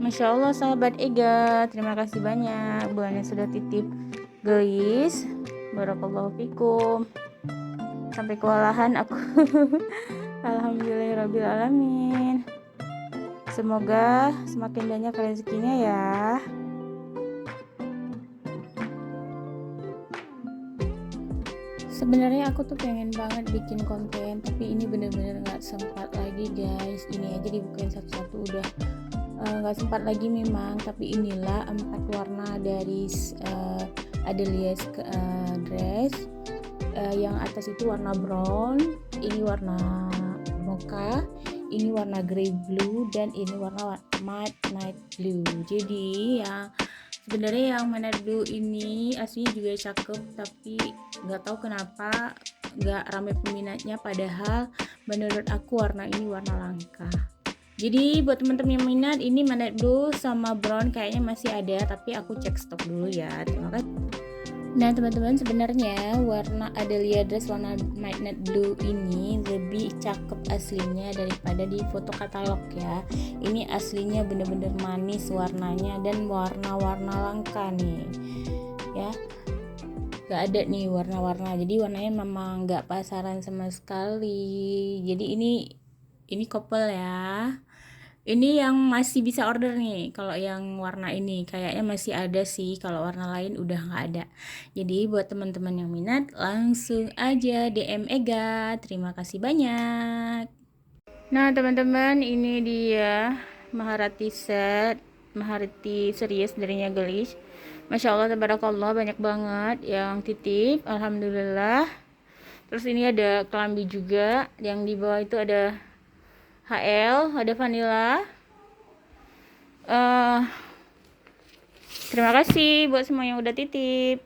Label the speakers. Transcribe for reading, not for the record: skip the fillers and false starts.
Speaker 1: Masya Allah sahabat Ega, terima kasih banyak bulannya sudah titip gelis. Barakallahu fikum. Sampai kewalahan aku. Alhamdulillahirrabbilalamin. Semoga semakin banyak rezekinya ya. Sebenarnya aku tuh pengen banget bikin konten, tapi ini bener-bener gak sempat lagi guys. Ini aja dibukain satu-satu udah gak sempat lagi memang. Tapi inilah 4 warna dari Adelia's dress. Yang atas itu warna brown, ini warna mocha, ini warna grey blue, dan ini warna matte night blue. Jadi ya sebenarnya yang midnight blue ini aslinya juga cakep, tapi nggak tahu kenapa nggak ramai peminatnya, padahal menurut aku warna ini warna langka. Jadi buat teman-teman yang minat, ini midnight blue sama brown kayaknya masih ada, tapi aku cek stok dulu ya. Terima kasih. Nah teman-teman, sebenarnya warna Adelia dress warna midnight blue ini lebih cakep aslinya daripada di foto katalog ya. Ini aslinya bener-bener manis warnanya dan warna-warna langka nih ya, gak ada nih warna-warna, jadi warnanya memang gak pasaran sama sekali. Jadi ini couple ya. Ini yang masih bisa order nih. Kalau yang warna ini kayaknya masih ada sih. Kalau warna lain udah nggak ada. Jadi buat teman-teman yang minat langsung aja DM Ega. Terima kasih banyak. Nah teman-teman, ini dia Maharati set, Maharati series darinya Gelis. Masya Allah tabarakallah, banyak banget yang titip. Alhamdulillah. Terus ini ada kelambi juga. Yang di bawah itu ada HL, ada vanilla. Terima kasih buat semua yang udah titip.